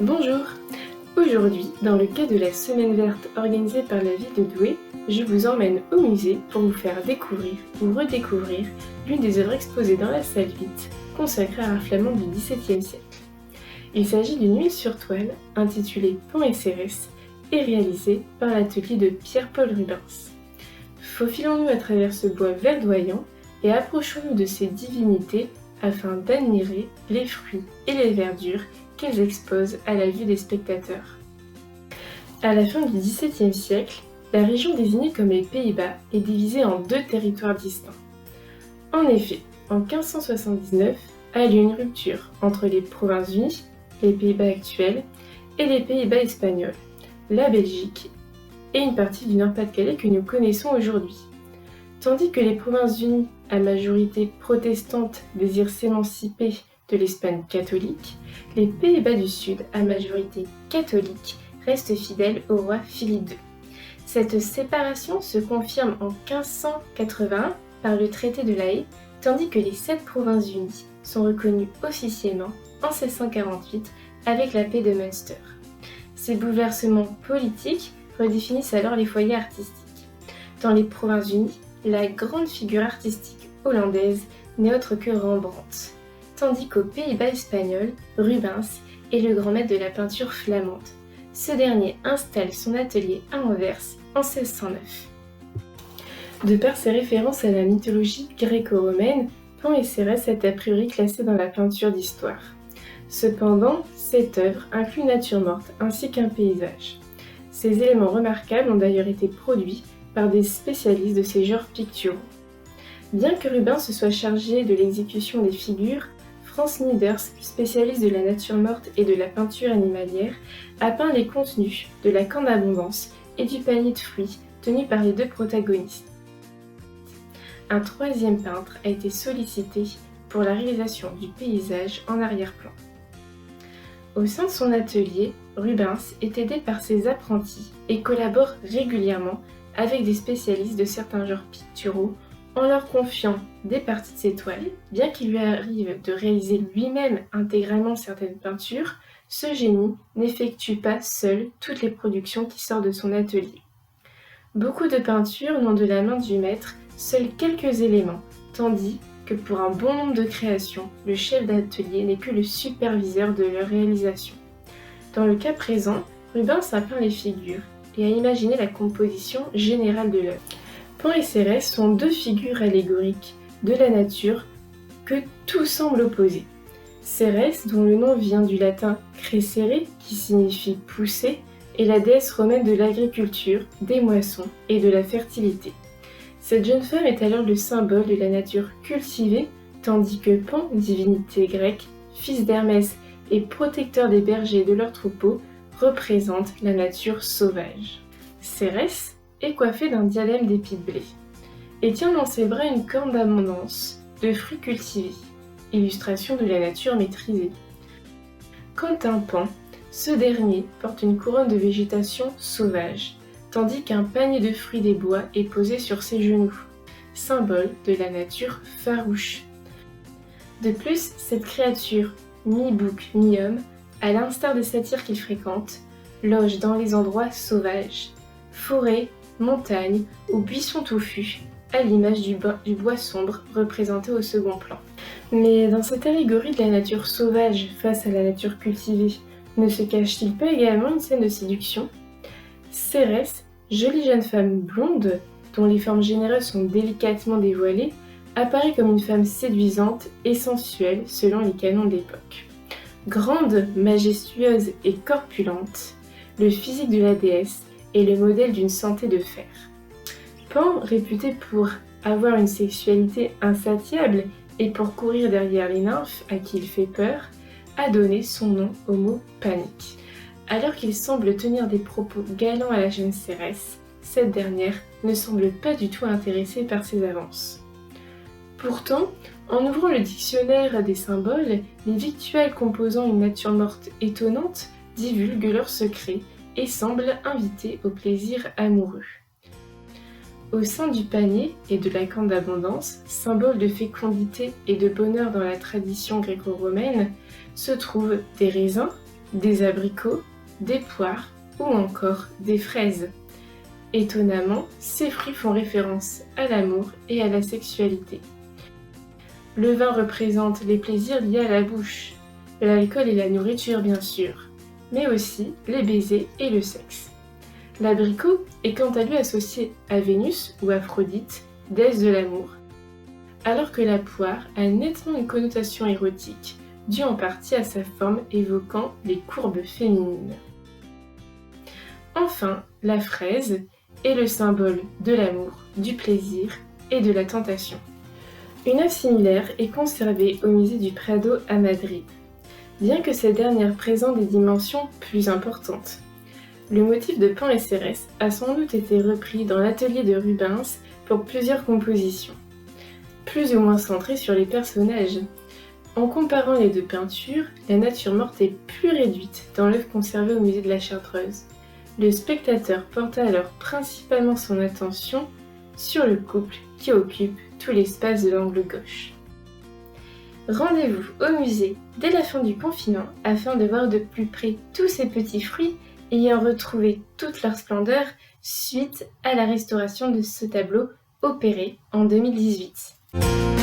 Bonjour! Aujourd'hui, dans le cadre de la Semaine verte organisée par la ville de Douai, je vous emmène au musée pour vous faire découvrir ou redécouvrir l'une des œuvres exposées dans la salle vide, consacrée à un flamand du XVIIe siècle. Il s'agit d'une huile sur toile intitulée Pan et Cérès et réalisée par l'atelier de Pierre-Paul Rubens. Faufilons-nous à travers ce bois verdoyant et approchons-nous de ces divinités afin d'admirer les fruits et les verdures qu'elles exposent à la vue des spectateurs. À la fin du XVIIe siècle, la région désignée comme les Pays-Bas est divisée en deux territoires distincts. En effet, en 1579 a lieu une rupture entre les Provinces-Unies, les Pays-Bas actuels, et les Pays-Bas espagnols, la Belgique et une partie du Nord-Pas-de-Calais que nous connaissons aujourd'hui. Tandis que les Provinces-Unies, à majorité protestante, désirent s'émanciper de l'Espagne catholique, les Pays-Bas du Sud, à majorité catholique, restent fidèles au roi Philippe II. Cette séparation se confirme en 1581 par le traité de La Haye, tandis que les 7 Provinces-Unies sont reconnues officiellement en 1648 avec la paix de Münster. Ces bouleversements politiques redéfinissent alors les foyers artistiques. Dans les Provinces-Unies, la grande figure artistique hollandaise n'est autre que Rembrandt, tandis qu'aux Pays-Bas espagnols, Rubens est le grand maître de la peinture flamande. Ce dernier installe son atelier à Anvers en 1609. De par ses références à la mythologie gréco-romaine, Pan et Cérès est a priori classé dans la peinture d'histoire. Cependant, cette œuvre inclut une nature morte ainsi qu'un paysage. Ces éléments remarquables ont d'ailleurs été produits par des spécialistes de ces genres picturaux. Bien que Rubens se soit chargé de l'exécution des figures, Franz Nieders, spécialiste de la nature morte et de la peinture animalière, a peint les contenus de la corne d'abondance et du panier de fruits tenus par les deux protagonistes. Un troisième peintre a été sollicité pour la réalisation du paysage en arrière-plan. Au sein de son atelier, Rubens est aidé par ses apprentis et collabore régulièrement avec des spécialistes de certains genres picturaux en leur confiant des parties de ses toiles. Bien qu'il lui arrive de réaliser lui-même intégralement certaines peintures, ce génie n'effectue pas seul toutes les productions qui sortent de son atelier. Beaucoup de peintures n'ont de la main du maître seuls quelques éléments, tandis que pour un bon nombre de créations, le chef d'atelier n'est que le superviseur de leur réalisation. Dans le cas présent, Rubens a peint les figures et a imaginé la composition générale de l'œuvre. Pan et Cérès sont deux figures allégoriques de la nature que tout semble opposer. Cérès, dont le nom vient du latin crescere, qui signifie pousser, est la déesse romaine de l'agriculture, des moissons et de la fertilité. Cette jeune femme est alors le symbole de la nature cultivée, tandis que Pan, divinité grecque, fils d'Hermès et protecteur des bergers et de leurs troupeaux, représente la nature sauvage. Cérès est coiffé d'un diadème d'épis de blé et tient dans ses bras une corne d'abondance de fruits cultivés, illustration de la nature maîtrisée. Quant à Pan, ce dernier porte une couronne de végétation sauvage, tandis qu'un panier de fruits des bois est posé sur ses genoux, symbole de la nature farouche. De plus, cette créature, mi-bouc, mi-homme, à l'instar des satyres qu'il fréquente, loge dans les endroits sauvages, forêts, montagnes ou buissons touffus, à l'image du bois sombre représenté au second plan. Mais dans cette allégorie de la nature sauvage face à la nature cultivée, ne se cache-t-il pas également une scène de séduction ? Cérès, jolie jeune femme blonde, dont les formes généreuses sont délicatement dévoilées, apparaît comme une femme séduisante et sensuelle selon les canons de l'époque. Grande, majestueuse et corpulente, le physique de la déesse est le modèle d'une santé de fer. Pan, réputé pour avoir une sexualité insatiable et pour courir derrière les nymphes à qui il fait peur, a donné son nom au mot panique. Alors qu'il semble tenir des propos galants à la jeune Cérès, cette dernière ne semble pas du tout intéressée par ses avances. Pourtant, en ouvrant le dictionnaire des symboles, les victuels composant une nature morte étonnante divulguent leurs secrets et semblent inviter au plaisir amoureux. Au sein du panier et de la corne d'abondance, symbole de fécondité et de bonheur dans la tradition gréco-romaine, se trouvent des raisins, des abricots, des poires ou encore des fraises. Étonnamment, ces fruits font référence à l'amour et à la sexualité. Le vin représente les plaisirs liés à la bouche, l'alcool et la nourriture bien sûr, mais aussi les baisers et le sexe. L'abricot est quant à lui associé à Vénus ou Aphrodite, déesse de l'amour, alors que la poire a nettement une connotation érotique, due en partie à sa forme évoquant les courbes féminines. Enfin, la fraise est le symbole de l'amour, du plaisir et de la tentation. Une œuvre similaire est conservée au musée du Prado à Madrid, bien que cette dernière présente des dimensions plus importantes. Le motif de Pan et Cérès a sans doute été repris dans l'atelier de Rubens pour plusieurs compositions, plus ou moins centrées sur les personnages. En comparant les deux peintures, la nature morte est plus réduite dans l'œuvre conservée au musée de la Chartreuse. Le spectateur porta alors principalement son attention sur le couple qui occupe tout l'espace de l'angle gauche. Rendez-vous au musée dès la fin du confinement afin de voir de plus près tous ces petits fruits ayant retrouvé toute leur splendeur suite à la restauration de ce tableau opéré en 2018.